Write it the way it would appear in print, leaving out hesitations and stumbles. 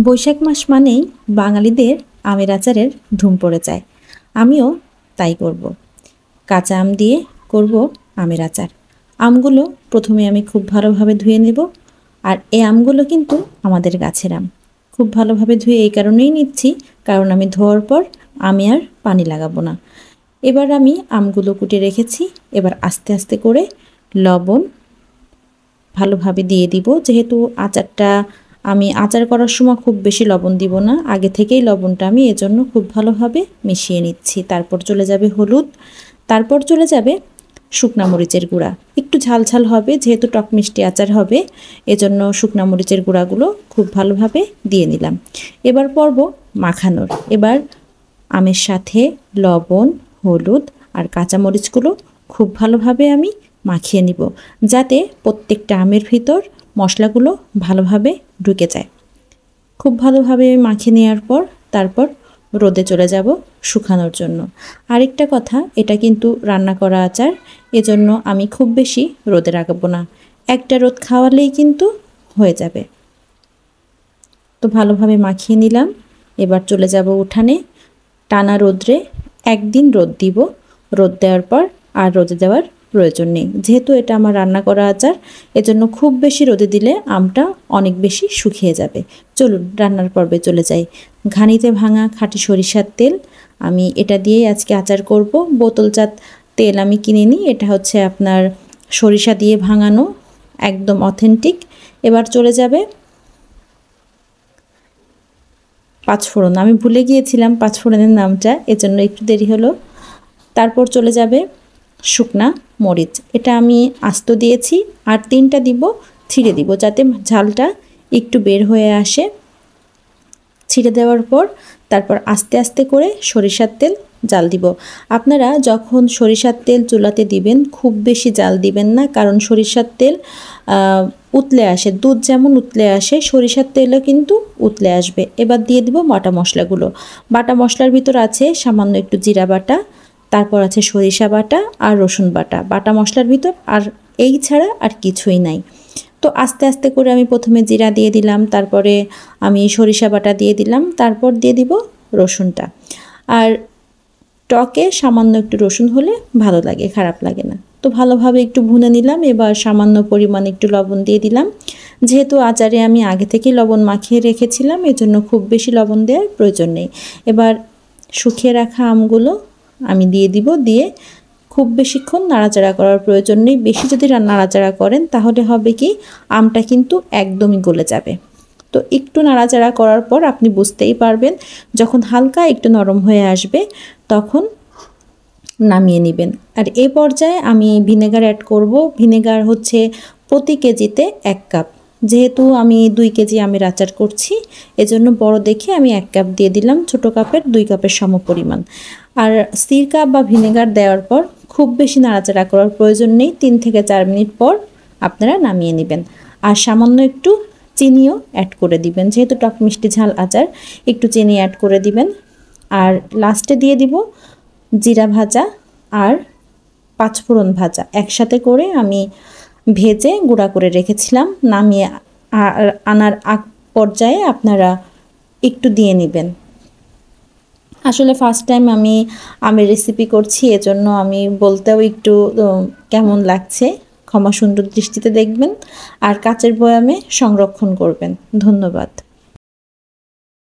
বৈশাখ মাস মানেই বাঙালিদের আমের আচারের ধুম পড়ে যায়। আমিও তাই করব। কাঁচা আম দিয়ে করব আমের আচার। আমগুলো প্রথমে আমি খুব ভালোভাবে ধুয়ে নেব। আর এই আমগুলো কিন্তু আমাদের গাছের আম। খুব ভালোভাবে ধুয়ে এই কারণেই নিচ্ছি, কারণ আমি ধোয়ার পর আমি আর পানি লাগাবো না। এবার আমি আমগুলো কুটে রেখেছি। এবার আস্তে আস্তে করে লবণ ভালোভাবে দিয়ে দিব। যেহেতু আচারটা আমি আচার করার সময় খুব বেশি লবণ দিব না, আগে থেকেই লবণটা আমি এজন্য খুব ভালোভাবে মিশিয়ে নিচ্ছি। তারপর চলে যাবে হলুদ, তারপর চলে যাবে শুকনা মরিচের গুঁড়া। একটু ঝাল ঝাল হবে, যেহেতু টক মিষ্টি আচার হবে, এজন্য শুকনা মরিচের গুঁড়াগুলো খুব ভালোভাবে দিয়ে নিলাম। এবার পর্ব মাখানোর। এবার আমের সাথে লবণ, হলুদ আর কাঁচা মরিচগুলো খুব ভালোভাবে আমি মাখিয়ে নিব, যাতে প্রত্যেকটা আমের ভিতর মশলাগুলো ভালোভাবে ঢুকে যায়। খুব ভালোভাবে মাখিয়ে নেওয়ার পর তারপর রোদে চলে যাব শুকানোর জন্য। আরেকটা কথা, এটা কিন্তু রান্না করা আচার, এজন্য আমি খুব বেশি রোদে রাখবো না। একটা রোদ খাওয়ালেই কিন্তু হয়ে যাবে। তো ভালোভাবে মাখিয়ে নিলাম। এবার চলে যাব উঠানে। টানা রোদ্রে একদিন রোদ দিব। রোদ দেওয়ার পর আর রোদে দেওয়ার প্রয়োজন নেই, যেহেতু এটা আমার রান্না করা আচার, এজন্য খুব বেশি রোদে দিলে আমটা অনেক বেশি শুকিয়ে যাবে। চলুন রান্নার পর্বে চলে যাই। ঘানিতে ভাঙা খাঁটি সরিষার তেল, আমি এটা দিয়েই আজকে আচার করব। বোতলজাত তেল আমি কিনে নিই, এটা হচ্ছে আপনার সরিষা দিয়ে ভাঙানো, একদম অথেন্টিক। এবার চলে যাবে পাঁচফোড়ন। আমি ভুলে গিয়েছিলাম পাঁচফোড়নের নামটা, এজন্য একটু দেরি হলো। তারপর চলে যাবে শুকনা মরিচ, এটা আমি আস্ত দিয়েছি, আর 3টা দিব ছিঁড়ে দিব, যাতে ঝালটা একটু বের হয়ে আসে। ছিঁড়ে দেওয়ার পর তারপর আস্তে আস্তে করে সরিষার তেল জাল দিব। আপনারা যখন সরিষার তেল চুলাতে দিবেন খুব বেশি জাল দিবেন না, কারণ সরিষার তেল উতলে আসে, দুধ যেমন উতলে আসে সরিষার তেলও কিন্তু উতলে আসবে। এবার দিয়ে দিব বাটা মশলাগুলো। বাটা মশলার ভিতর আছে সামান্য একটু জিরা বাটা, তারপর আছে সরিষা বাটা আর রসুন বাটা। বাটা মশলার ভিতর আর এই ছাড়া আর কিছুই নাই। তো আস্তে আস্তে করে আমি প্রথমে জিরা দিয়ে দিলাম, তারপরে আমি সরিষা বাটা দিয়ে দিলাম, তারপর দিয়ে দিব রসুনটা। আর টকে সামান্য একটু রসুন হলে ভালো লাগে, খারাপ লাগে না। তো ভালোভাবে একটু ভুনে নিলাম। এবার সামান্য পরিমাণে একটু লবণ দিয়ে দিলাম। যেহেতু আচারে আমি আগে থেকেই লবণ মাখিয়ে রেখেছিলাম, এজন্য খুব বেশি লবণ দেওয়ার প্রয়োজন নেই। এবার শুকিয়ে রাখা আমগুলো আমি দিয়ে দিব। দিয়ে খুব বেশিক্ষণ নাড়াচাড়া করার প্রয়োজন নেই। বেশি যদি নাড়াচাড়া করেন তাহলে হবে কি, আমটা কিন্তু একদমই গলে যাবে। তো একটু নাড়াচাড়া করার পর আপনি বুঝতেই পারবেন, যখন হালকা একটু নরম হয়ে আসবে তখন নামিয়ে নেবেন। আর এই পর্যায়ে আমি ভিনেগার অ্যাড করব। ভিনেগার হচ্ছে প্রতি কেজিতে 1 কাপ। যেহেতু আমি 2 কেজি আমের আচার করছি, এজন্য বড় দেখে আমি 1 কাপ দিয়ে দিলাম, ছোট কাপের 2 কাপের সমপরিমাণ। আর সিরকা বা ভিনেগার দেওয়ার পর খুব বেশি নাড়াচাড়া করার প্রয়োজন নেই। 3 থেকে 4 মিনিট পর আপনারা নামিয়ে নেবেন। আর সামান্য একটু চিনিও অ্যাড করে দিবেন, যেহেতু টক মিষ্টি ঝাল আচার, একটু চিনি অ্যাড করে দিবেন। আর লাস্টে দিয়ে দিব জিরা ভাজা আর পাঁচফোড়ন ভাজা, একসাথে করে আমি ভেজে গুঁড়া করে রেখেছিলাম। নামিয়ে আনার আগ পর্যায়ে আপনারা একটু দিয়ে নেবেন। আসলে ফার্স্ট টাইম আমি আমের রেসিপি করছি, এজন্য আমি বলতেও একটু কেমন লাগছে, ক্ষমা সুন্দর দৃষ্টিতে দেখবেন। আর কাচের বয়ামে সংরক্ষণ করবেন। ধন্যবাদ।